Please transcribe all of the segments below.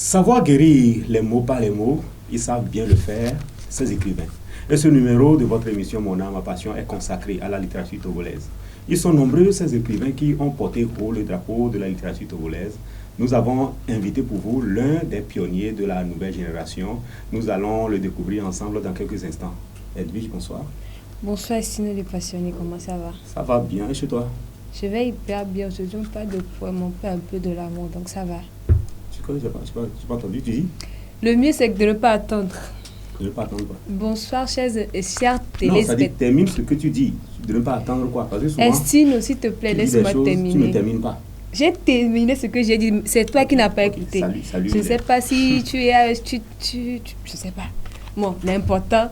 Savoir guérir les mots par les mots, ils savent bien le faire, ces écrivains. Et ce numéro de votre émission Mon âme, ma passion est consacré à la littérature togolaise. Ils sont nombreux, ces écrivains qui ont porté haut le drapeau de la littérature togolaise. Nous avons invité pour vous l'un des pionniers de la nouvelle génération. Nous allons le découvrir ensemble dans quelques instants. Edwige, bonsoir. Bonsoir, Estino les passionnés, comment ça va? Ça va bien, et chez toi? Je vais hyper bien, aujourd'hui on parle de poème, on parle un peu de l'amour, donc ça va. Tu connais, je n'ai pas entendu, tu dis? Le mieux c'est de ne pas attendre. De ne pas attendre quoi? Bonsoir, chers Non, téléspectateurs. ça dit termine ce que tu dis, de ne pas attendre quoi? Parce que souvent, Estino, s'il te plaît, laisse-moi terminer. Tu ne termines pas. J'ai terminé ce que j'ai dit, c'est toi qui n'as pas écouté. Salut. Je ne sais pas si tu es... je sais pas. Bon, l'important...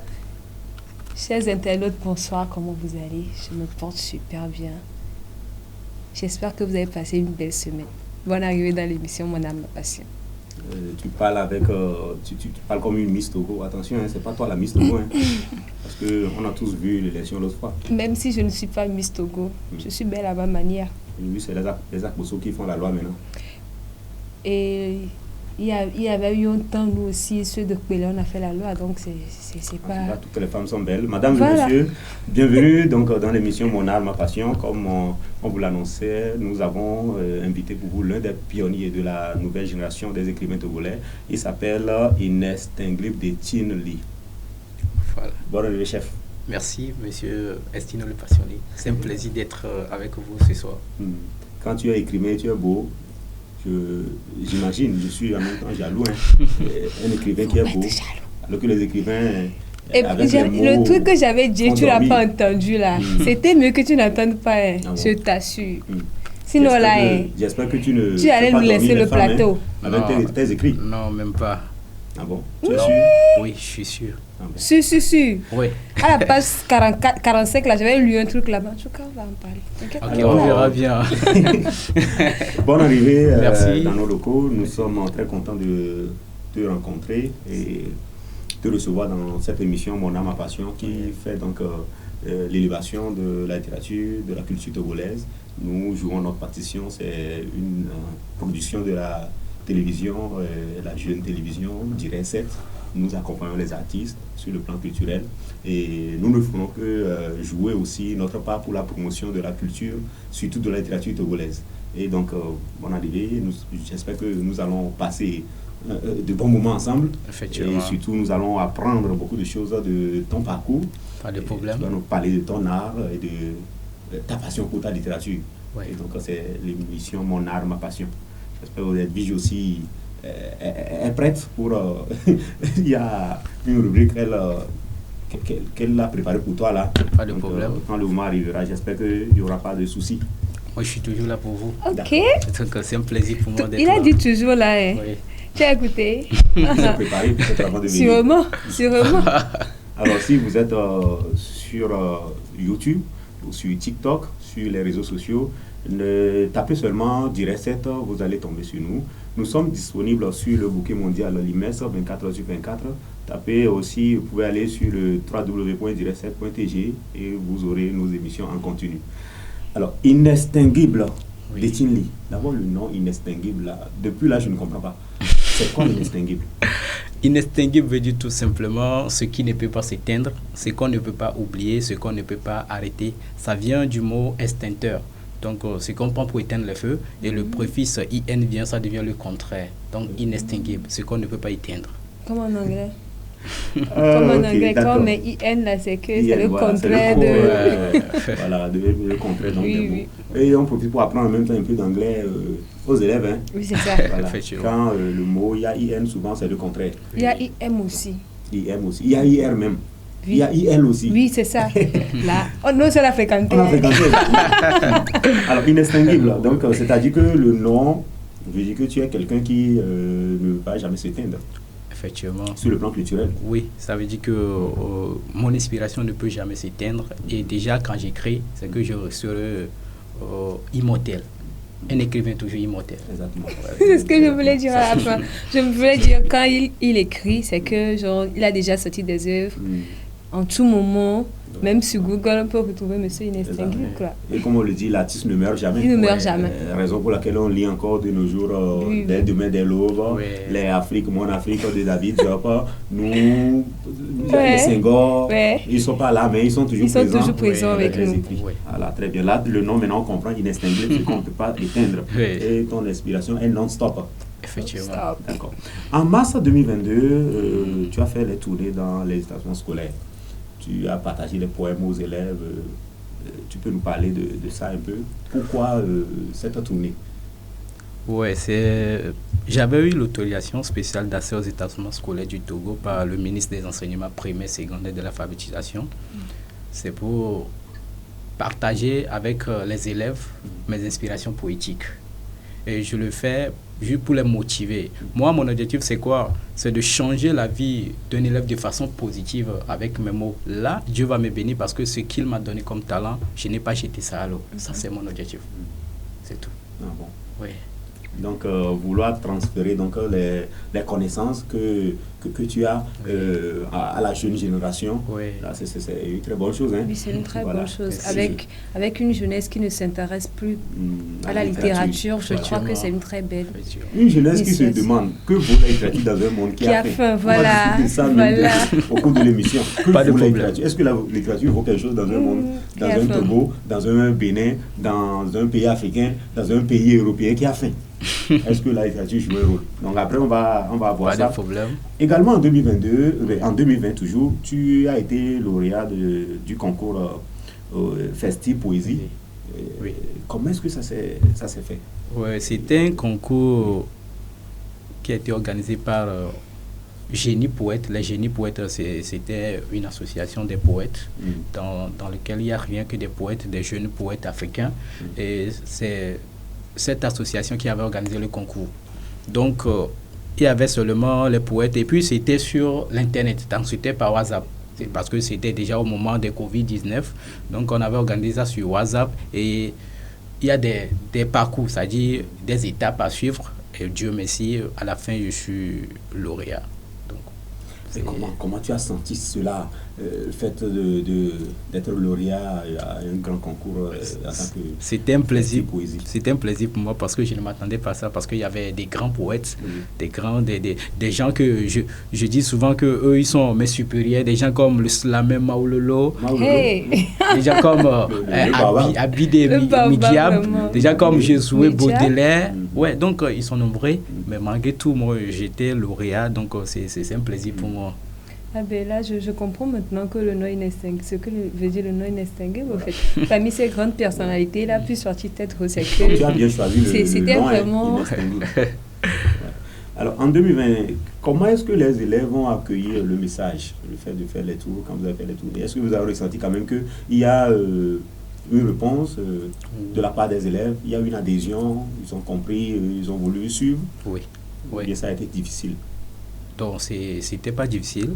Chers internautes, bonsoir, comment vous allez? Je me porte super bien. J'espère que vous avez passé une belle semaine. Bonne arrivée dans l'émission Mon âme, ma passion. Tu parles avec... tu parles comme une Miss Togo. Attention, hein, c'est pas toi la Miss Togo. Hein, parce qu'on a tous vu l'élection l'autre fois. Même si je ne suis pas Miss Togo, je suis belle à ma manière. Oui, c'est les Akbosso qui font la loi maintenant. Et il y avait eu un temps, nous aussi, ceux de Pelé, on a fait la loi, donc c'est pas... Là, toutes les femmes sont belles. Madame et Voilà. monsieur, bienvenue donc, dans l'émission Mon âme, ma passion. Comme on vous l'annonçait, nous avons invité pour vous l'un des pionniers de la nouvelle génération des écrivains togolais. Il s'appelle Inextinguible de Tin Lee. Voilà. Bonne arrivée, chef. Merci, monsieur Estino le passionné. C'est un plaisir d'être avec vous ce soir. Quand tu es écrivain, tu es beau. J'imagine, je suis en même temps jaloux. Hein. Un écrivain qui est beau. Alors que les écrivains... Et le truc que j'avais dit, tu l'as pas entendu là. C'était mieux que tu n'entendes pas, hein. Ah bon? Je t'assure. Sinon là, j'espère que tu ne... tu allais nous laisser le plateau. Hein, avec tes écrits. Non, même pas. Ah bon? Tu es sûr? Oui, je suis sûr. Ah bon. Sûr. Oui. À la page 45, là, j'avais lu un truc là-bas. En tout cas, on va en parler. T'inquiète Ok, pas. on verra bien. Bonne arrivée Merci. dans nos locaux. Nous sommes très contents de te rencontrer et te recevoir dans cette émission Mon âme, ma passion qui fait donc l'élévation de la littérature, de la culture togolaise. Nous jouons notre partition, c'est une production de la télévision, la jeune télévision, Dirait 7. Nous accompagnons les artistes sur le plan culturel et nous ne faisons que jouer aussi notre part pour la promotion de la culture, surtout de la littérature togolaise. Et donc, bonne arrivée, j'espère que nous allons passer de bons moments ensemble. Effectivement. Et surtout, nous allons apprendre beaucoup de choses de ton parcours. Pas de problème. Tu vas nous parler de ton art et de ta passion pour ta littérature. Ouais. Et donc, c'est l'émission Mon art, ma passion. J'espère que Edwige aussi est prête pour... il y a une rubrique qu'elle a préparée pour toi là. Pas de problème. Quand le moment arrivera, j'espère qu'il n'y aura pas de soucis. Moi, je suis toujours là pour vous. Ok. Donc, c'est un plaisir pour moi d'être Il a là. dit toujours là, hein. Oui. Tu as écouté? Vous êtes préparé peut-être avant de venir. Sûrement. Alors, si vous êtes sur YouTube ou sur TikTok, sur les réseaux sociaux, tapez seulement Dirait 7, vous allez tomber sur nous. Nous sommes disponibles sur le bouquet mondial Limes 24h/24. Tapez aussi, vous pouvez aller sur le www.dirait7.tg et vous aurez nos émissions en continu. Alors, Inextinguible de Tin Lee. D'abord, le nom Inextinguible, là, depuis là, je ne comprends pas. C'est quoi l'inextinguible? Inextinguible veut dire tout simplement ce qui ne peut pas s'éteindre, ce qu'on ne peut pas oublier, ce qu'on ne peut pas arrêter. Ça vient du mot extincteur. Donc, c'est qu'on prend pour éteindre le feu et le préfixe IN vient, ça devient le contraire. Donc, inextinguible, ce qu'on ne peut pas éteindre. Comme en anglais. Comme en anglais, comme IN là, c'est que c'est le contraire de... Voilà, le contraire donc, des mots. Oui. Et on profite pour apprendre en même temps un peu d'anglais aux élèves. Hein. Oui, c'est ça. Voilà. Quand le mot il y a IN, souvent c'est le contraire. Il y a IM aussi. IM aussi. Il y a IR même. Oui. Il y a IL aussi. Oui, c'est ça. Là, nous, c'est la fréquenté. On a fréquenté. Alors, inextinguible. Donc, c'est-à-dire que le nom, veut dire que tu es quelqu'un qui ne va jamais s'éteindre. Effectivement. Sur le plan culturel. Oui, ça veut dire que mon inspiration ne peut jamais s'éteindre. Et déjà, quand j'écris, c'est que je serai immortel. Un écrivain toujours immortel. Exactement. C'est ce que je voulais dire à la fin. Je voulais dire, quand il écrit, c'est que genre, il a déjà sorti des œuvres en tout moment. Même sur Google, on peut retrouver Monsieur Inès Tengue, quoi. Et comme on le dit, l'artiste ne meurt jamais. Il ne meurt jamais. Raison pour laquelle on lit encore de nos jours les Demain des Louvres, les Afrique, mon Afrique de David Diop, nous, les Senghor, ils ne sont pas là, mais ils sont toujours présents. Ils sont toujours présents avec nous. Voilà, très bien. Là, le nom, maintenant, on comprend Inès Tengue, c'est qu'on ne peut pas éteindre. Et ton inspiration est non-stop. Effectivement. D'accord. En mars 2022, tu as fait les tournées dans les établissements scolaires. Tu as partagé les poèmes aux élèves. Tu peux nous parler de ça un peu? Pourquoi cette tournée? Oui, j'avais eu l'autorisation spéciale d'accès aux établissements scolaires du Togo par le ministre des Enseignements primaires, secondaires de l'alphabétisation. C'est pour partager avec les élèves mes inspirations poétiques. Et je le fais juste pour les motiver. Moi, mon objectif, c'est quoi? C'est de changer la vie d'un élève de façon positive avec mes mots. Là, Dieu va me bénir parce que ce qu'il m'a donné comme talent, je n'ai pas jeté ça à l'eau. Ça, c'est mon objectif. C'est tout. Ah bon? Oui. Donc, vouloir transférer donc, les connaissances que tu as à la jeune génération, là, c'est une très bonne chose. Hein? Oui, c'est une très bonne chose. Avec une jeunesse qui ne s'intéresse plus à la littérature, je crois que c'est une très belle. Une jeunesse qui se demande que vaut la littérature dans un monde qui a faim. Voilà. On va discuter ça au cours de l'émission. Pas de problème. Est-ce que la littérature vaut quelque chose dans un monde, dans un Togo, dans un Bénin, dans un pays africain, dans un pays européen qui a faim? Est-ce que la littérature joue un rôle? Donc après, on va voir ça. Pas de problème. Également en 2020 toujours, tu as été lauréat du concours Festi Poésie. Oui. Comment est-ce que ça s'est fait? Oui, c'était un concours qui a été organisé par Génie Poète. Les Génies Poètes, c'était une association des poètes dans laquelle il n'y a rien que des poètes, des jeunes poètes africains. Et c'est cette association qui avait organisé le concours. Donc, il y avait seulement les poètes et puis c'était sur l'Internet, donc c'était par WhatsApp. C'est parce que c'était déjà au moment de Covid-19. Donc, on avait organisé ça sur WhatsApp et il y a des parcours, c'est-à-dire des étapes à suivre. Et Dieu merci, à la fin, je suis lauréat. Comment tu as senti cela, le fait d'être lauréat à un grand concours en tant que C'était un plaisir. C'était un plaisir pour moi parce que je ne m'attendais pas à ça, parce qu'il y avait des grands poètes, des gens que je dis souvent que eux ils sont mes supérieurs, des gens comme le Slamé Maoulolo, des gens comme Abidé Midiab, des gens comme Josué Baudelaire. Ouais, donc ils sont nombreux, mais malgré tout, moi j'étais lauréat, donc c'est un plaisir pour moi. Ah ben là, je comprends maintenant que le nom Inès Tengue, ce que veut dire le nom Inès Tengue, en fait. Parmi ces grandes personnalités, là, plus sorti tête au secteur. Tu as bien choisi c'était le nom vraiment... Inès Tengue. Alors, en 2020, comment est-ce que les élèves vont accueillir le message, le fait de faire les tours, quand vous avez fait les tours? Est-ce que vous avez ressenti quand même qu'il y a une réponse de la part des élèves, il y a une adhésion, ils ont compris, ils ont voulu suivre? Oui. Et ça a été difficile? Donc, c'était pas difficile.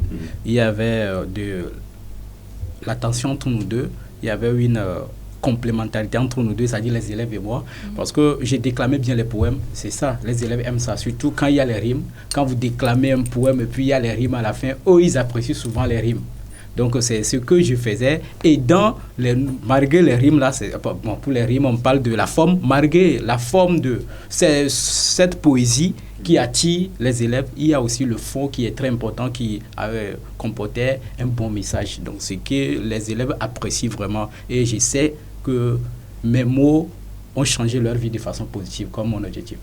Il y avait de l'attention entre nous deux. Il y avait une complémentarité entre nous deux, c'est-à-dire les élèves et moi. Parce que j'ai déclamé bien les poèmes. C'est ça, les élèves aiment ça. Surtout quand il y a les rimes. Quand vous déclamez un poème et puis il y a les rimes à la fin, eux, ils apprécient souvent les rimes. Donc, c'est ce que je faisais. Et malgré les rimes, là, bon, pour les rimes, on parle de la forme. Malgré la forme de cette poésie qui attire les élèves, il y a aussi le fond qui est très important, qui comportait un bon message. Donc, c'est que les élèves apprécient vraiment. Et je sais que mes mots ont changé leur vie de façon positive, comme mon objectif.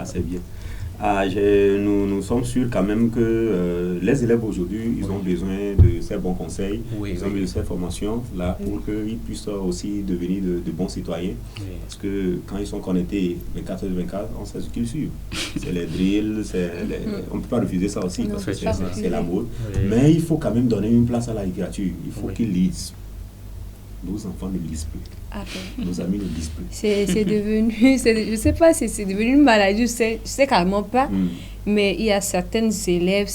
C'est bien. Nous sommes sûrs quand même que les élèves aujourd'hui, ils ont besoin de ces bons conseils, ils ont besoin de ces formations là pour qu'ils puissent aussi devenir de bons citoyens. Parce que quand ils sont connectés 24/24, on sait ce qu'ils suivent. C'est les drills, on ne peut pas refuser ça aussi parce que c'est la mode. Mais il faut quand même donner une place à la littérature. Il faut qu'ils lisent. Nos enfants ne lisent plus. Nos amis ne lisent plus. C'est devenu, je sais pas si c'est devenu une maladie, je sais carrément pas, mais il y a certains élèves,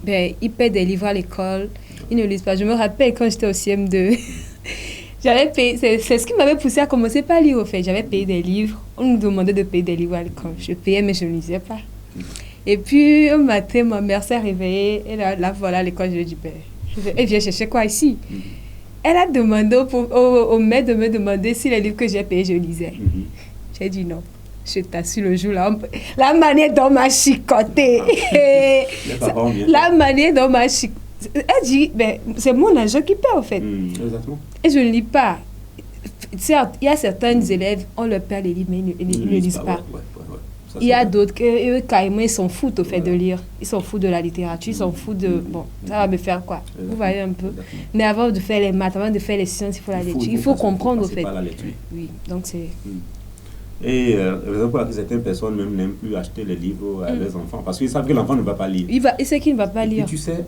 ils paient des livres à l'école, ils ne lisent pas. Je me rappelle quand j'étais au CM2, j'avais payé, c'est ce qui m'avait poussé à commencer par lire au fait. J'avais payé des livres, on nous demandait de payer des livres à l'école. Je payais mais je ne lisais pas. Et puis un matin, ma mère s'est réveillée et là voilà à l'école, je lui ai dit, elle vient chercher quoi ici? Elle a demandé au maître de me demander si les livres que j'ai payés, je lisais. J'ai dit non. Je t'assure, le jour-là, la manière dont on m'a chicoté. La manière dont on m'a chicoté. Elle dit, ben, c'est mon argent qui paie, en fait. Exactement. Et je ne lis pas. Certes, il y a certains élèves, on leur perd les livres, mais ils ne lisent pas. Il y a d'autres eux, carrément, ils s'en foutent au fait de lire. Ils s'en foutent de la littérature, ils s'en foutent de... Bon, ça va me faire quoi? Vous voyez un peu. Mais avant de faire les maths, avant de faire les sciences, il faut la lecture. Il faut comprendre au fait. Oui, donc c'est... Et raison pour laquelle certaines personnes même n'aiment plus acheter les livres à leurs enfants, parce qu'ils savent que l'enfant ne va pas lire. Il sait qu'il ne va pas lire. Et tu sais,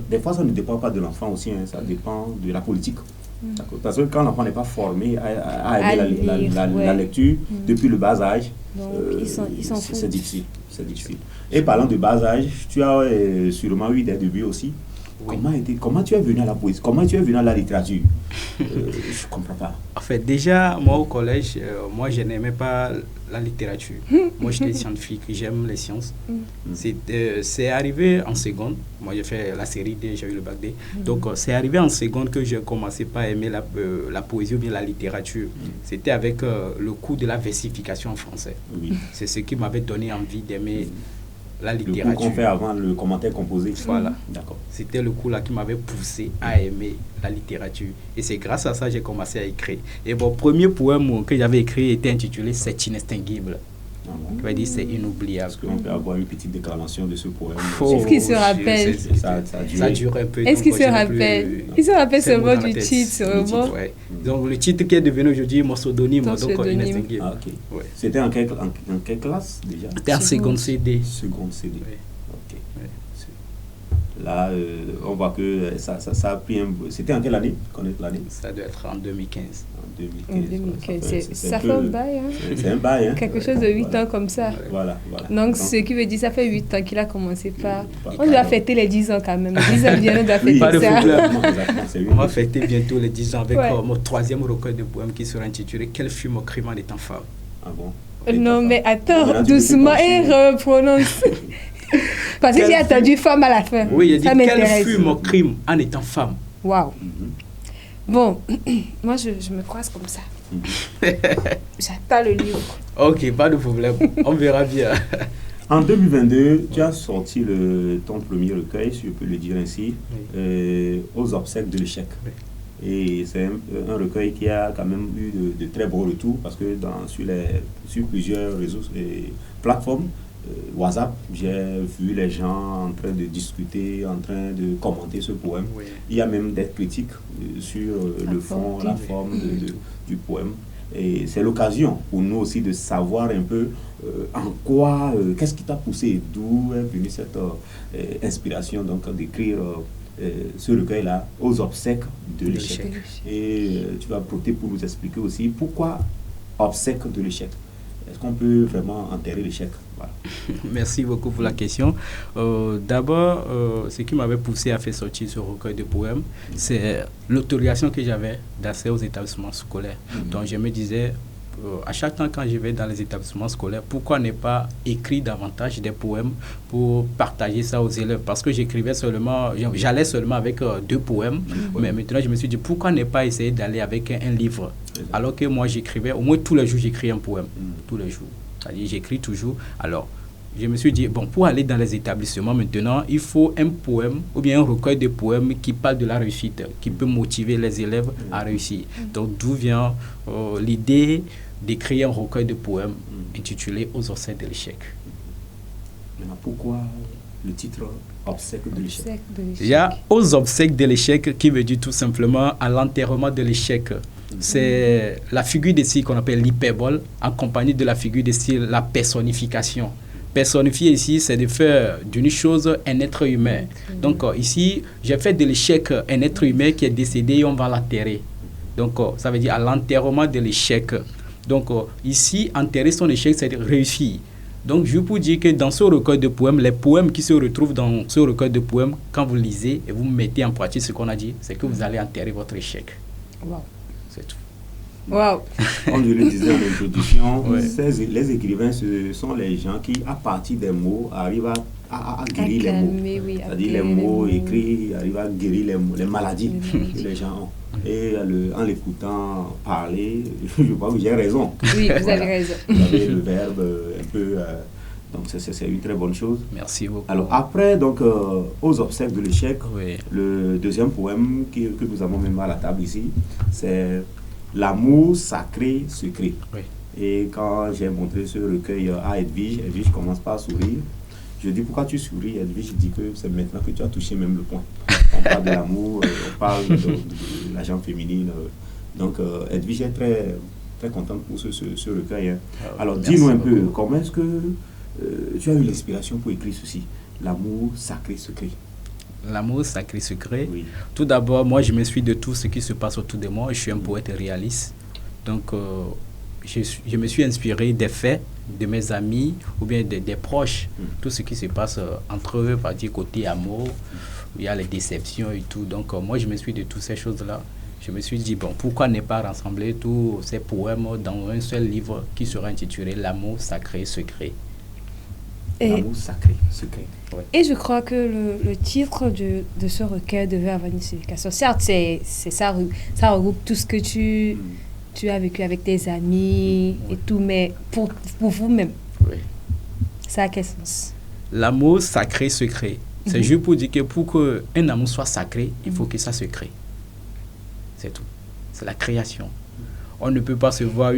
des fois, ça ne dépend pas de l'enfant aussi, hein, ça dépend de la politique. Parce que quand l'enfant n'est pas formé à aimer la lecture depuis le bas âge, c'est difficile. Et parlant de bas âge, tu as sûrement eu des débuts aussi. Oui. Comment tu es venu à la poésie? Comment tu es venu à la littérature? Je ne comprends pas. En fait, déjà, moi au collège, moi je n'aimais pas la littérature. Moi j'étais scientifique, j'aime les sciences. C'est arrivé en seconde. Moi j'ai fait la série D, j'ai eu le bac D. Donc c'est arrivé en seconde que j'ai commencé par aimer la poésie ou bien la littérature. C'était avec le cours de la versification en français. C'est ce qui m'avait donné envie d'aimer la littérature. Le cours qu'on fait avant le commentaire composé. Voilà. D'accord. C'était le cours là qui m'avait poussé à aimer la littérature. Et c'est grâce à ça que j'ai commencé à écrire. Et mon premier poème que j'avais écrit était intitulé « C'est inextinguible ». Je vais dire c'est inoubliable. Est-ce qu'on peut avoir une petite déclamation de ce poème? Est-ce qu'il se rappelle? Ça dure un peu. Est-ce qu'il se rappelle? Il se rappelle seulement du titre. Donc le titre qui est devenu aujourd'hui mon pseudonyme. Donc inextinguible. Ah, okay. C'était en quelle classe déjà? C'était en seconde CD. Seconde CD. Ok. Là, on voit que ça a pris un... C'était en quelle année? Connaître l'année? Ça doit être en 2015. En 2015. Ça fait un bail. C'est un bail. Quelque chose de 8 ans comme ça. Voilà. Donc, ce qui veut dire ça fait 8 ans qu'il a commencé par... On doit fêter les 10 ans quand même. 10 ans bien, on doit fêter ça. On va fêter bientôt les 10 ans avec mon troisième recueil de poèmes qui sera intitulé « Quel fut mon crime en étant femme ?» Ah bon? Non, mais attends, doucement et reprononce. Parce que j'ai attendu femme à la fin. Oui, il a dit quel fut mon crime en étant femme. Waouh. Bon, moi je me croise comme ça. J'attends le livre. Ok, pas de problème. On verra bien. En 2022, tu as sorti ton premier recueil, si je peux le dire ainsi, Aux obsèques de l'échec. Oui. Et c'est un recueil qui a quand même eu de très beaux retours parce que sur plusieurs réseaux et plateformes, WhatsApp, j'ai vu les gens en train de discuter, en train de commenter ce poème. Oui. Il y a même des critiques sur le fond, la forme du poème. Et c'est l'occasion pour nous aussi de savoir un peu en quoi, qu'est-ce qui t'a poussé, d'où est venue cette inspiration donc d'écrire ce recueil-là, Aux obsèques de l'échec. Et tu vas profiter pour nous expliquer aussi pourquoi obsèques de l'échec. Est-ce qu'on peut vraiment enterrer l'échec? Voilà. Merci beaucoup pour la question. D'abord, ce qui m'avait poussé à faire sortir ce recueil de poèmes, c'est l'autorisation que j'avais d'accès aux établissements scolaires. Donc je me disais, à chaque temps quand je vais dans les établissements scolaires, pourquoi ne pas écrire davantage des poèmes pour partager ça aux élèves? Parce que j'allais seulement avec 2 poèmes, mais maintenant je me suis dit, pourquoi ne pas essayer d'aller avec un livre? Alors que moi j'écrivais, au moins tous les jours j'écris un poème, tous les jours. C'est-à-dire j'écris toujours. Alors je me suis dit, bon, pour aller dans les établissements maintenant, il faut un poème ou bien un recueil de poèmes qui parle de la réussite, qui peut motiver les élèves à réussir. Donc d'où vient l'idée d'écrire un recueil de poèmes intitulé Aux obsèques de l'échec. Maintenant, pourquoi le titre Obsèques de l'échec? Il y a Aux obsèques de l'échec qui veut dire tout simplement à l'enterrement de l'échec. C'est la figure de style qu'on appelle l'hyperbole, en compagnie de la figure de style la personnification. Personnifier ici, c'est de faire d'une chose un être humain. Donc ici, j'ai fait de l'échec un être humain qui est décédé et on va l'enterrer. Donc ça veut dire à l'enterrement de l'échec. Donc ici, enterrer son échec, c'est réussir. Donc je peux dire que dans ce recueil de poèmes, les poèmes qui se retrouvent dans ce recueil de poèmes, quand vous lisez et vous mettez en pratique ce qu'on a dit, c'est que vous allez enterrer votre échec. Wow. C'est tout. Wow. Comme je le disais en introduction, les écrivains, ce sont les gens qui, à partir des mots, arrivent à guérir les mots. C'est-à-dire les mots écrits arrivent à guérir les maladies que les gens ont. Et en l'écoutant parler, je crois que j'ai raison. Oui, vous avez raison. Vous avez le verbe un peu... donc c'est une très bonne chose. Merci beaucoup. Alors après, donc, aux obsèques de l'échec, Oui. le deuxième poème que nous avons même à la table ici, c'est L'amour sacré secret. Oui. Et quand j'ai montré ce recueil à Edwige, Edwige commence par sourire. Je dis, pourquoi tu souris? Edwige dit que c'est maintenant que tu as touché même le point. On parle de l'amour, on parle de la gente féminine. Donc Edwige est très, très contente pour ce recueil. Hein. Alors dis-nous un peu, comment est-ce que tu as eu l'inspiration pour écrire ceci? L'amour sacré secret. L'amour sacré secret. Oui. Tout d'abord, moi, je me suis de tout ce qui se passe autour de moi. Je suis un poète réaliste. Donc, je me suis inspiré des faits de mes amis ou bien des proches. Tout ce qui se passe entre eux, par dire côté amour, il y a les déceptions et tout. Donc, moi, je me suis de toutes ces choses-là. Je me suis dit, bon, pourquoi ne pas rassembler tous ces poèmes dans un seul livre qui sera intitulé L'amour sacré secret. L'amour sacré secret. Ouais. Et je crois que le titre de ce recueil devait avoir une signification. Certes, ça regroupe tout ce que tu as vécu avec tes amis et tout, mais pour vous-même, ça a quel sens? L'amour sacré secret. C'est juste pour dire que pour qu'un amour soit sacré, il faut que ça se crée. C'est tout. C'est la création. On ne peut pas se voir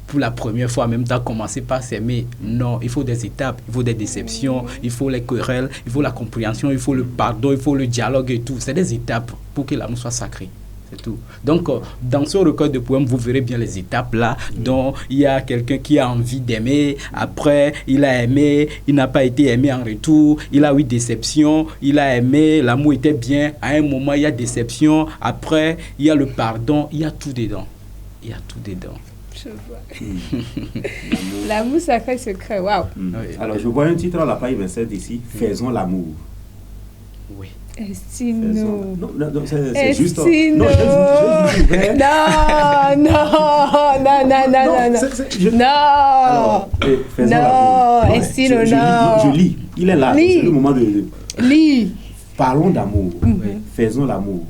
pour la première fois, même temps, commencer par s'aimer. Non, il faut des étapes, il faut des déceptions, il faut les querelles, il faut la compréhension, il faut le pardon, il faut le dialogue et tout. C'est des étapes pour que l'amour soit sacré. C'est tout. Donc, dans ce recueil de poèmes, vous verrez bien les étapes là, dont il y a quelqu'un qui a envie d'aimer, après, il a aimé, il n'a pas été aimé en retour, il a eu déception, il a aimé, l'amour était bien, à un moment, il y a déception, après, il y a le pardon, il y a tout dedans. Il y a tout dedans. Je vois. L'amour sacré secret, waouh. Oui. Alors, je vois un titre à la page 27 ici, Faisons l'amour. Oui. Estino. Non, c'est juste... Non, non, Estino, non. Je lis, il est là, c'est le moment de... Lis. Parlons d'amour, faisons l'amour.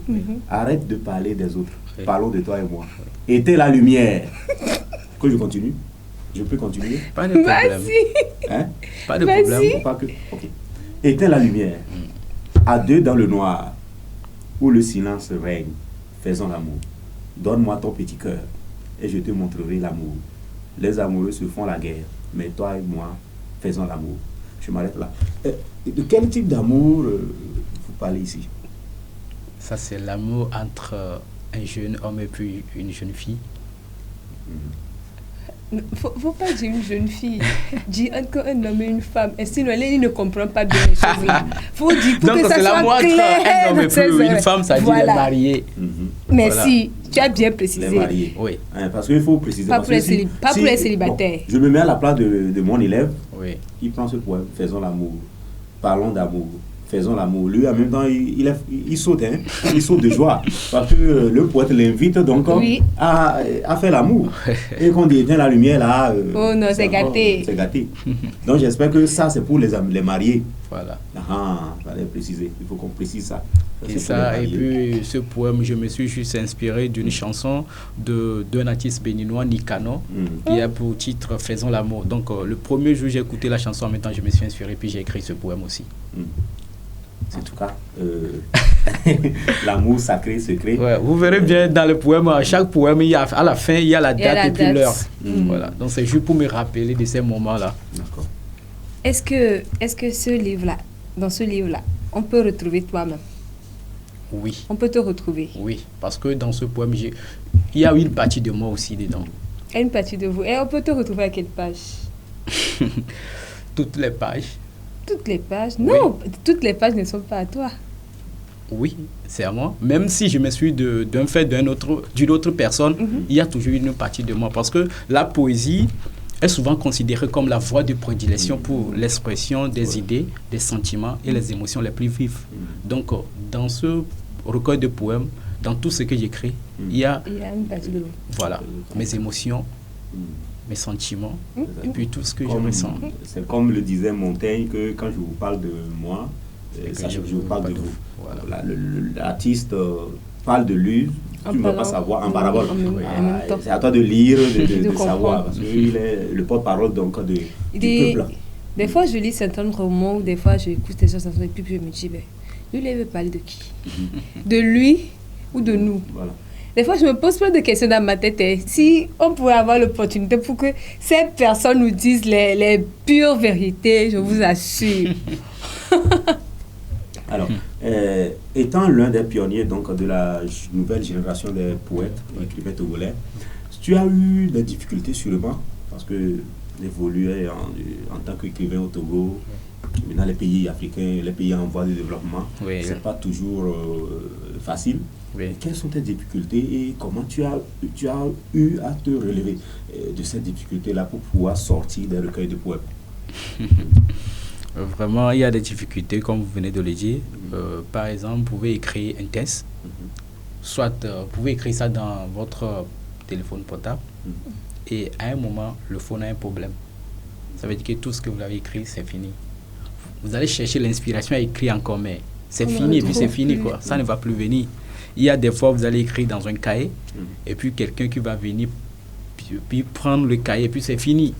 Arrête de parler des autres, parlons de toi et moi. Éteins la lumière. Que je continue? Je peux continuer? Pas de problème. Vas-y. Hein? Pas de problème. Pas que... Ok. Éteins la lumière. À deux dans le noir, où le silence règne, faisons l'amour. Donne-moi ton petit cœur, et je te montrerai l'amour. Les amoureux se font la guerre, mais toi et moi, faisons l'amour. Je m'arrête là. De quel type d'amour vous parlez ici? Ça, c'est l'amour entre un jeune homme et puis une jeune fille. Faut pas dire une jeune fille, dis encore un homme et une femme. Et sinon, elle ne comprend pas bien les choses. Faut dire pour donc, que ça soit clair. Un homme et puis une femme, ça dit les mariés. Merci, tu as bien précisé. Les mariés. Oui. Parce qu'il faut préciser. Pas pour les célibataires. Bon, je me mets à la place de mon élève. Oui. Il prend ce poème, faisons l'amour. Parlons d'amour. Faisons l'amour. Lui, en même temps, il saute, hein? Il saute de joie. Parce que le poète l'invite donc à faire l'amour. Et quand il éteint la lumière, là... oh non, c'est gâté. C'est gâté. Donc j'espère que ça, c'est pour les mariés. Voilà. Fallait préciser. Il faut qu'on précise ça. Et puis, ce poème, je me suis juste inspiré d'une chanson d'un artiste béninois, Nikano, qui a pour titre « Faisons l'amour ». Donc, le premier jour, j'ai écouté la chanson, en même temps, je me suis inspiré, puis j'ai écrit ce poème aussi. En tout cas, l'amour sacré, secret. Ouais, vous verrez bien dans le poème, à chaque poème, à la fin, il y a la date et puis l'heure. Voilà. Donc c'est juste pour me rappeler de ces moments-là. D'accord. Est-ce que ce livre-là, dans ce livre-là, on peut retrouver toi-même? Oui. On peut te retrouver? Oui, parce que dans ce poème, il y a une partie de moi aussi dedans. Et une partie de vous. Et on peut te retrouver à quelle page? Toutes les pages. Toutes les pages? Non, toutes les pages ne sont pas à toi. Oui, c'est à moi. Même si je me suis d'un fait d'une autre personne, il y a toujours une partie de moi. Parce que la poésie est souvent considérée comme la voie de prédilection pour l'expression des idées, des sentiments et les émotions les plus vives. Donc, dans ce recueil de poèmes, dans tout ce que j'écris, il y a une partie de vous. Voilà, mes émotions, mes sentiments, et puis tout ce que je ressens. C'est comme le disait Montaigne, que quand je vous parle de moi, sachez que je vous parle de vous. Voilà. L'artiste parle de lui tu ne vas pas savoir en parabole. même temps. C'est à toi de lire, de comprendre. savoir, parce qu'il est le porte-parole donc du peuple. Des fois, je lis certains romans, ou des fois, j'écoute des choses, et puis je me dis, ben, lui, il veut parler de qui? De lui ou de nous? Voilà. Des fois, je me pose plein de questions dans ma tête. Et si on pouvait avoir l'opportunité pour que ces personnes nous disent les pures vérités, je vous assure. Alors, étant l'un des pionniers donc, de la nouvelle génération des poètes et écrivains togolais, tu as eu des difficultés sûrement, parce que évoluer en tant qu'écrivain au Togo, dans les pays africains, les pays en voie de développement, c'est pas toujours facile. Oui. Quelles sont tes difficultés et comment tu as eu à te relever de ces difficultés-là pour pouvoir sortir des recueils de poèmes? Vraiment, il y a des difficultés, comme vous venez de le dire. Par exemple, vous pouvez écrire un texte, soit vous pouvez écrire ça dans votre téléphone portable, et à un moment, le phone a un problème. Ça veut dire que tout ce que vous avez écrit, c'est fini. Vous allez chercher l'inspiration à écrire encore, mais c'est fini, et puis c'est fini, quoi. Ça ne va plus venir. Il y a des fois, vous allez écrire dans un cahier, et puis quelqu'un qui va venir, puis prendre le cahier, et puis c'est fini.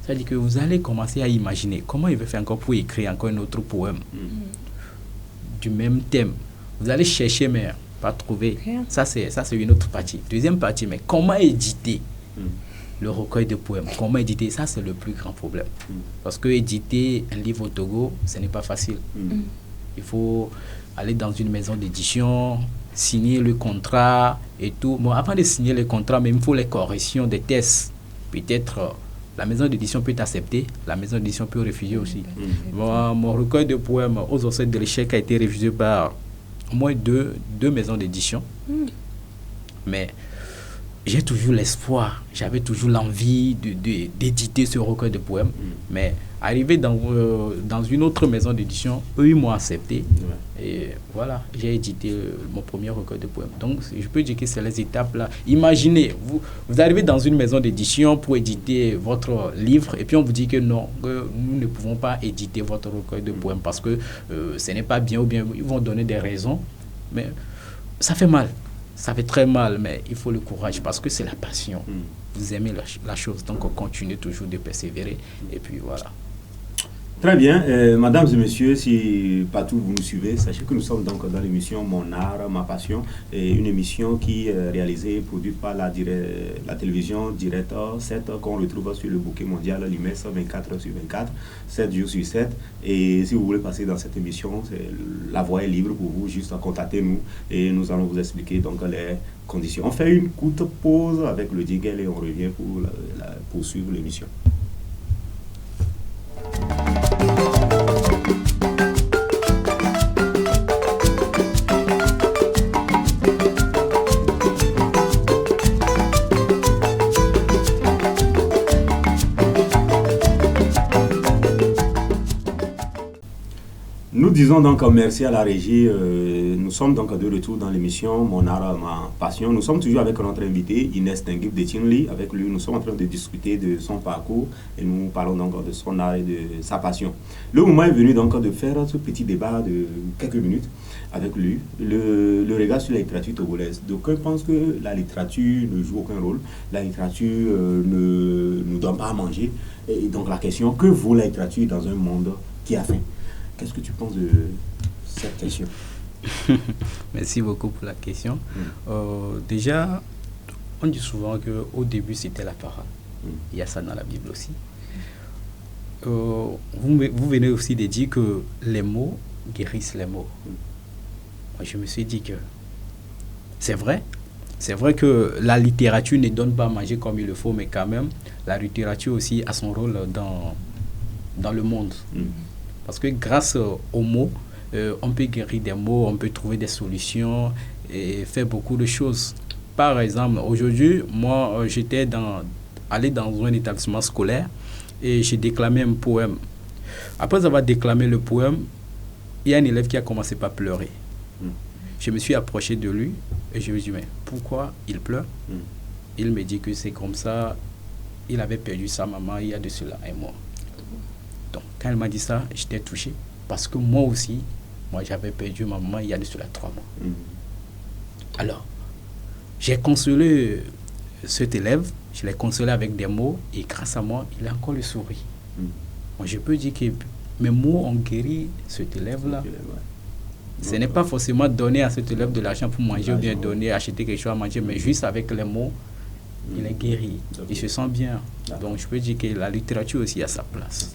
C'est-à-dire que vous allez commencer à imaginer comment il va faire encore pour écrire encore un autre poème du même thème. Vous allez chercher, mais pas trouver. Ça, c'est une autre partie. Deuxième partie, mais comment éditer le recueil de poèmes? Comment éditer? Ça, c'est le plus grand problème. Parce que éditer un livre au Togo, ce n'est pas facile. Il faut aller dans une maison d'édition, signer le contrat et tout. Bon, avant de signer le contrat, mais il faut les corrections des tests. Peut-être la maison d'édition peut accepter, la maison d'édition peut refuser aussi. Bon, mon recueil de poèmes aux ancêtres de l'échec a été refusé par au moins deux maisons d'édition. Mais j'ai toujours l'espoir, j'avais toujours l'envie d'éditer ce recueil de poèmes. Mais arrivé dans une autre maison d'édition, eux, ils m'ont accepté. Et voilà, j'ai édité mon premier recueil de poèmes. Donc, je peux dire que c'est les étapes là. Imaginez, vous arrivez dans une maison d'édition pour éditer votre livre, et puis on vous dit que non, nous ne pouvons pas éditer votre recueil de poèmes parce que ce n'est pas bien, ou bien ils vont donner des raisons. Mais ça fait mal. Ça fait très mal, mais il faut le courage parce que c'est la passion. Vous aimez la chose, donc on continue toujours de persévérer. Et puis voilà. Très bien. Mesdames et messieurs, si partout vous nous suivez, sachez que nous sommes donc dans l'émission Mon Art, Ma Passion, et une émission qui est réalisée et produite par la télévision Direct 7 qu'on retrouve sur le bouquet mondial l'IMES 24/24, 7 jours sur 7. Et si vous voulez passer dans cette émission, la voie est libre pour vous, juste contactez-nous et nous allons vous expliquer donc les conditions. On fait une courte pause avec le jingle et on revient pour poursuivre l'émission. Nous disons donc merci à la régie. Nous sommes donc de retour dans l'émission Mon Art, Ma Passion. Nous sommes toujours avec notre invité Inès Tenguib de Tingli. Avec lui, nous sommes en train de discuter de son parcours et nous parlons donc de son art et de sa passion. Le moment est venu donc de faire ce petit débat de quelques minutes avec lui. Le regard sur la littérature togolaise. D'aucuns pensent que la littérature ne joue aucun rôle. La littérature ne nous donne pas à manger. Et donc la question, que vaut la littérature dans un monde qui a faim? Qu'est-ce que tu penses de cette question? Merci beaucoup pour la question. Déjà, on dit souvent qu'au début, c'était la parole. Il y a ça dans la Bible aussi. Vous venez aussi de dire que les mots guérissent les mots. Moi, je me suis dit que c'est vrai. C'est vrai que la littérature ne donne pas à manger comme il le faut, mais quand même, la littérature aussi a son rôle dans le monde. Parce que grâce aux mots, on peut guérir des mots, on peut trouver des solutions et faire beaucoup de choses. Par exemple, aujourd'hui, moi, j'étais allé dans un établissement scolaire et j'ai déclamé un poème. Après avoir déclamé le poème, il y a un élève qui a commencé par pleurer. Je me suis approché de lui et je lui ai dit, mais pourquoi il pleure? Il me dit que c'est comme ça, il avait perdu sa maman il y a de cela un mois. Donc, quand elle m'a dit ça, j'étais touché. Parce que moi aussi, j'avais perdu ma maman il y a de cela 3 mois. Alors, j'ai consolé cet élève, je l'ai consolé avec des mots et grâce à moi, il a encore le sourire. Moi, je peux dire que mes mots ont guéri cet élève-là. Ce n'est pas forcément donner à cet élève de l'argent pour manger ou bien donner, acheter quelque chose à manger, mais juste avec les mots, il est guéri. Il se sent bien. Donc, je peux dire que la littérature aussi a sa place.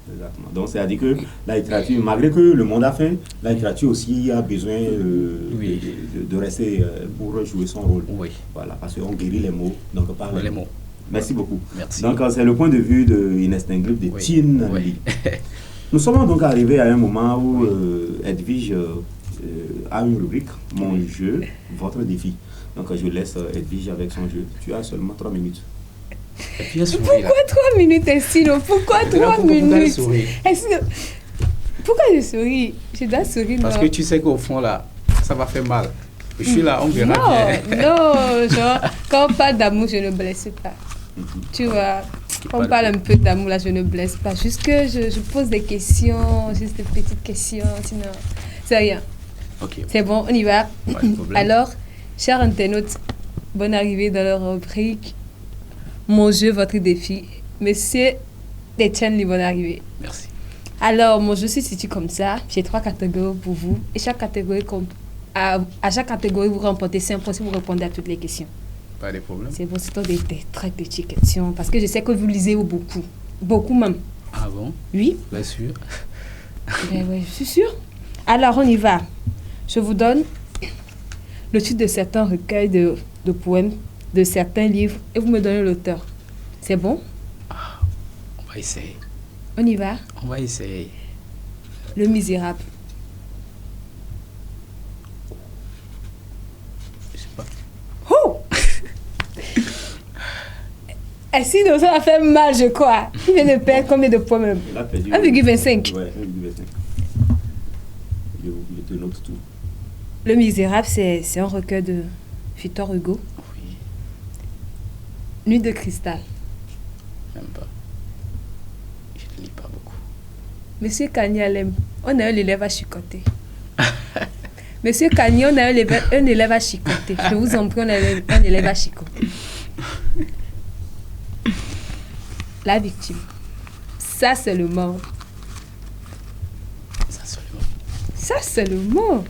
Exactement. Donc, c'est-à-dire que la littérature, malgré que le monde a faim, la littérature aussi a besoin de rester pour jouer son rôle. Oui. Voilà, parce qu'on guérit les mots, donc par les mots. Merci beaucoup. Merci. Donc, c'est le point de vue de Inès Tenglip de Tin. Oui. Nous sommes donc arrivés à un moment où Edwige a une rubrique, mon jeu, votre défi. Donc, je laisse Edwige avec son jeu. Tu as seulement 3 minutes. Pourquoi 3 minutes, Estino? Pourquoi 3 minutes? Estino, pourquoi je souris? Je dois sourire. Parce que tu sais qu'au fond, là, ça va faire mal. Je suis là, on verra bien. Non, genre, quand on parle d'amour, je ne blesse pas. Tu vois, quand on parle un peu d'amour, là, je ne blesse pas. Juste que je pose des questions, juste des petites questions, sinon, c'est rien. Okay. C'est bon, on y va. Ouais, alors, chers internautes, bonne arrivée dans leur rubrique. Mon jeu, votre défi. Monsieur Etienne, bonne arrivée. Merci. Alors, mon jeu se situe comme ça. J'ai 3 catégories pour vous. Et chaque catégorie, à chaque catégorie, vous remportez 5 points si vous répondez à toutes les questions. Pas de problème. C'est bon, c'est des très petites questions. Parce que je sais que vous lisez beaucoup. Beaucoup même. Ah bon? Oui. Bien sûr. Ben oui, je suis sûre. Alors, on y va. Je vous donne le titre de certains recueils de poèmes, de certains livres, et vous me donnez l'auteur. C'est bon? Ah, on va essayer. On y va? On va essayer. Le Misérable. Je sais pas. Oh! Si ça a fait mal, je crois. Il vient de perdre combien de points même? 1,25. Ouais, 1,25. Je te note tout. Le Misérable, c'est un recueil de Victor Hugo. Oui. Nuit de cristal. Même pas. Je ne lis pas beaucoup. Monsieur Kanyalem, on a un élève à chicoter. Monsieur Kanye, on a un élève à chicoter. Je vous en prie, on a un élève à chicoter. La victime. Ça, c'est le mort. Ça, c'est le mot. Ça, c'est le mot.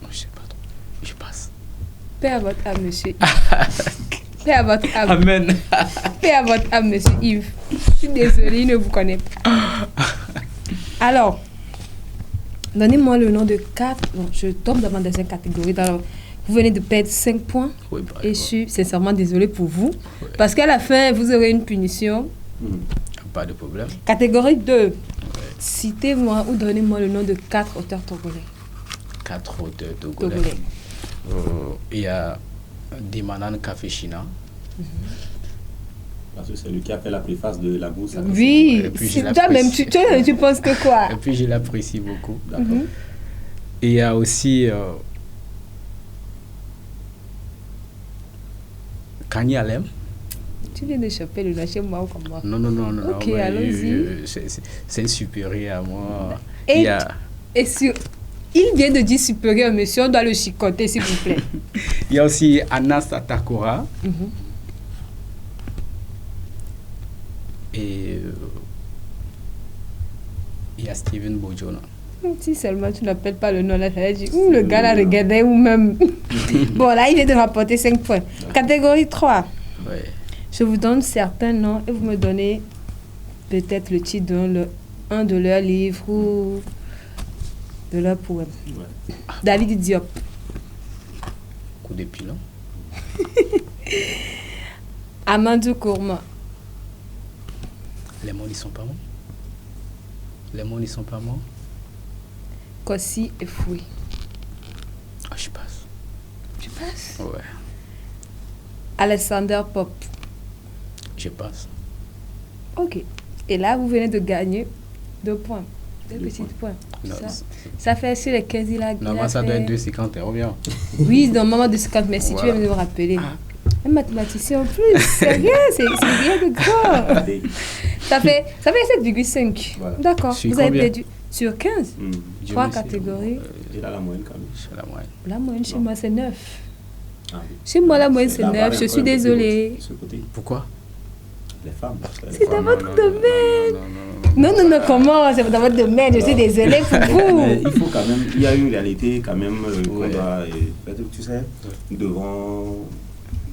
Je sais pas trop. Je passe. Paix à votre âme, monsieur Yves. Paix à votre âme. Amen. Paix à votre âme, monsieur Yves. Je suis désolée, il ne vous connaît pas. Alors, donnez-moi le nom de 4. Bon, je tombe dans ma deuxième catégorie. Alors, vous venez de perdre 5 points. Oui, et je suis sincèrement désolée pour vous. Oui. Parce qu'à la fin, vous aurez une punition. Pas de problème. Catégorie 2. Oui. Citez-moi ou donnez-moi le nom de 4 auteurs togolais. 4 auteurs togolais. Il y a Dimanan Kafeshina. Parce que c'est lui qui a fait la préface de La Bourse. Oui, toi-même, tu penses que quoi? Et puis je l'apprécie beaucoup. D'accord. Et il y a aussi Kanye Alem. Tu viens de choper le nom chez moi ou comme moi? Non. Ok, allons-y. C'est un supérieur à moi. Et il vient de dire supérieur, monsieur, on doit le chicoter, s'il vous plaît. Il y a aussi Anas Atakora. Et il y a Steven Bojona. Si seulement tu n'appelles pas le nom, là, ça va dire, le gars là regardait ou même. Bon, là, il vient de rapporter 5 points. Catégorie 3. Ouais. Je vous donne certains noms et vous me donnez peut-être le titre d'un de leurs livres ou de leurs poèmes. Ouais. David Diop. Coup de pilon. Amadou Kourma. Les mots n'y sont pas morts. Les mots n'y sont pas morts. Kossi et Fouy. Ah, je passe. Tu passes? Ouais. Alexander Pop. Je passe. Ok. Et là, vous venez de gagner 2 points. 2 petits points. Non, ça fait sur les 15 il a normalement, ça doit être 2,50 €, bien. Oui, normalement 2,50, mais si voilà. Tu veux me rappeler. Un mathématicien en plus, c'est rien, c'est rien de grand. Ça fait 7,5. Voilà. D'accord, vous avez perdu sur 15. 3 catégories. Il a la moyenne quand même. C'est la moyenne. La moyenne chez moi, c'est 9. Ah oui. Chez moi, la moyenne, C'est c'est la 9. barre Je un suis peu désolée. de ce côté. Pourquoi? Les femmes. C'est dans votre domaine. Non, Non, comment? C'est dans votre domaine. Je suis désolée pour Mais vous. il faut quand même, il y a une réalité quand même qu'on Ouais. doit, tu sais, nous devons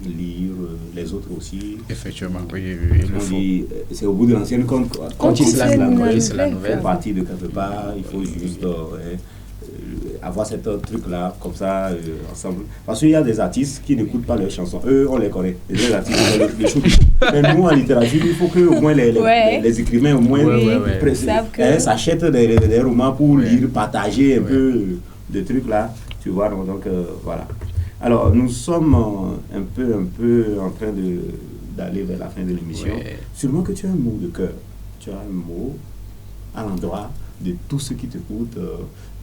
lire les autres aussi. Effectivement, oui, il le On faut. dit, c'est au bout de l'ancienne compte. Quand il se la nouvelle, c'est la nouvelle. Fait partie de quelque part, il faut juste avoir cet truc-là, comme ça, ensemble. Parce qu'il y a des artistes qui n'écoutent pas leurs chansons. Eux, on les connaît. Les artistes, les choses. Mais nous, en littérature, il faut que au moins Ouais. les écrivains, au moins, Ouais. Savent que- s'achètent des romans pour Ouais. lire, partager un Ouais. peu de trucs là. Tu vois, donc voilà. Alors, nous sommes un peu en train d'aller vers la fin de l'émission. Ouais. Seulement que tu as un mot de cœur. Tu as un mot à l'endroit de tous ceux qui t'écoutent,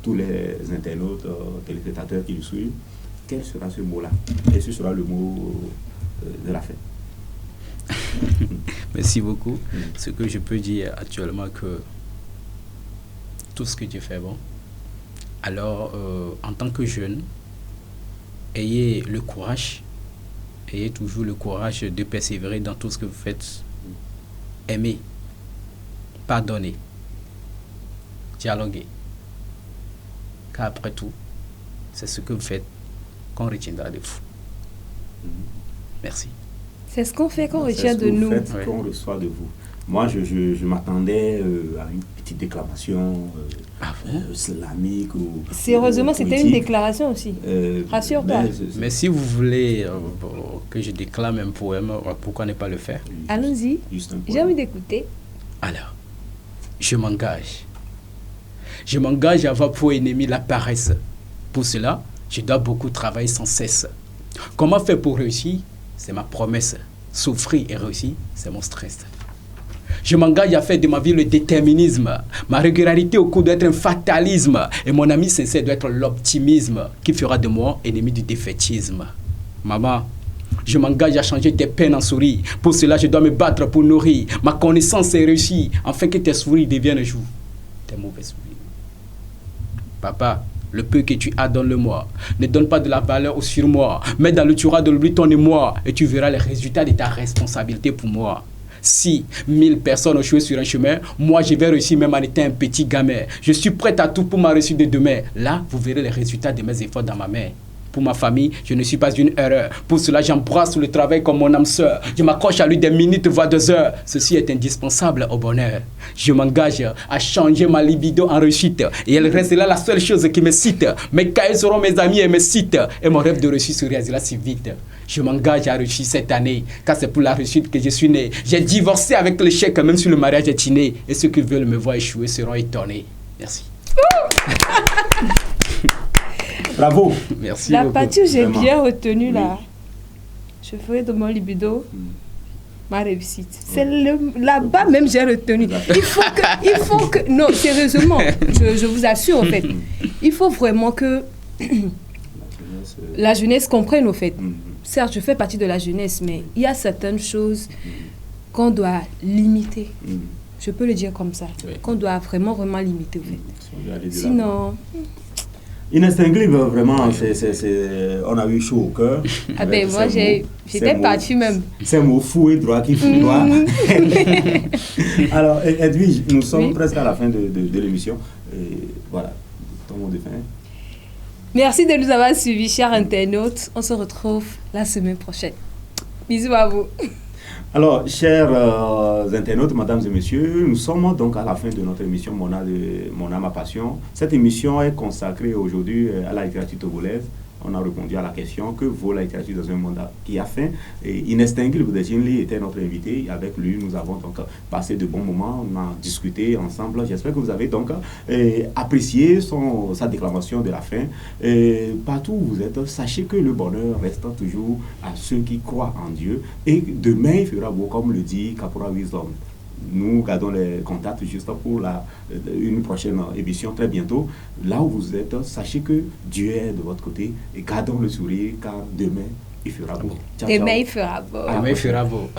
tous les internautes, téléspectateurs qui le suivent. Quel sera ce mot-là? Et ce sera le mot de la fin. Merci beaucoup. Ce que je peux dire actuellement, que tout ce que Dieu fait bon. Alors, en tant que jeune, ayez le courage, ayez toujours le courage de persévérer dans tout ce que vous faites. Aimez, pardonnez, dialoguez. Car après tout, c'est ce que vous faites qu'on retiendra de vous. Merci. C'est ce qu'on fait qu'on C'est retient ce que de vous nous. faites Ouais. qu'on reçoit de vous. Moi, je m'attendais à une petite déclamation Ah bon? islamique ou Sérieusement, c'était une politique. déclaration aussi. Rassure-toi. Mais si vous voulez que je déclame un poème, pourquoi ne pas le faire? Allons-y. Juste un J'ai poème. envie d'écouter. Alors, je m'engage. Je m'engage à avoir pour ennemi la paresse. Pour cela, je dois beaucoup travailler sans cesse. Comment faire pour réussir? C'est ma promesse. Souffrir et réussir, c'est mon stress. Je m'engage à faire de ma vie le déterminisme. Ma régularité au cours doit être un fatalisme. Et mon ami sincère doit être l'optimisme qui fera de moi ennemi du défaitisme. Maman, je m'engage à changer tes peines en sourires. Pour cela, je dois me battre pour nourrir ma connaissance et réussir, afin que tes sourires deviennent un jour tes mauvais sourires. Papa, le peu que tu as, donne-le-moi. Ne donne pas de la valeur au surmoi. Mets dans le tiroir de l'oubli ton émoi et tu verras les résultats de ta responsabilité pour moi. Si 1000 personnes ont échoué sur un chemin, moi je vais réussir même en étant un petit gamin. Je suis prêt à tout pour ma réussite de demain. Là, vous verrez les résultats de mes efforts dans ma main. Pour ma famille, je ne suis pas une erreur. Pour cela, j'embrasse le travail comme mon âme sœur. Je m'accroche à lui des minutes, voire 2 heures. Ceci est indispensable au bonheur. Je m'engage à changer ma libido en réussite. Et elle restera la seule chose qui me cite. Mes cahiers seront mes amis et mes sites. Et mon rêve de réussite se réalisera si vite. Je m'engage à réussir cette année, car c'est pour la réussite que je suis né. J'ai divorcé avec l'échec, même si le mariage est inné. Et ceux qui veulent me voir échouer seront étonnés. Merci. Bravo. Merci La beaucoup. partie où j'ai Vraiment. bien retenu là, Oui. je ferai de mon libido ma réussite. C'est là-bas même j'ai retenu. Non, sérieusement, je vous assure en fait, il faut vraiment que la jeunesse comprenne au fait. Certes, je fais partie de la jeunesse, mais il y a certaines choses qu'on doit limiter. Je peux le dire comme ça, Oui. qu'on doit vraiment limiter au fait. Sinon, Inextinguible, vraiment, on a eu chaud au cœur. ah ben moi j'étais partie même. C'est mot fou et droit qui fout droit. Alors, Edwige, nous sommes Oui. presque à la fin de l'émission. Et voilà, ton mot de fin. Merci de nous avoir suivis, chers internautes. On se retrouve la semaine prochaine. Bisous à vous. Alors, chers internautes, mesdames et messieurs, nous sommes donc à la fin de notre émission Mon âme, ma passion. Cette émission est consacrée aujourd'hui à la littérature togolaise. On a répondu à la question: que vaut la littérature dans un monde qui a faim? Et Inextinguible de Jinli était notre invité. Avec lui, nous avons donc passé de bons moments, on a discuté ensemble. J'espère que vous avez donc apprécié sa déclamation de la fin. Et partout où vous êtes, sachez que le bonheur reste toujours à ceux qui croient en Dieu. Et demain, il fera beau, comme le dit Caporal Wisdom. Nous gardons les contacts juste pour une prochaine émission très bientôt. Là où vous êtes, sachez que Dieu est de votre côté et gardons le sourire car demain il fera beau. Ciao, ciao. Demain il fera beau. Demain, il fera beau.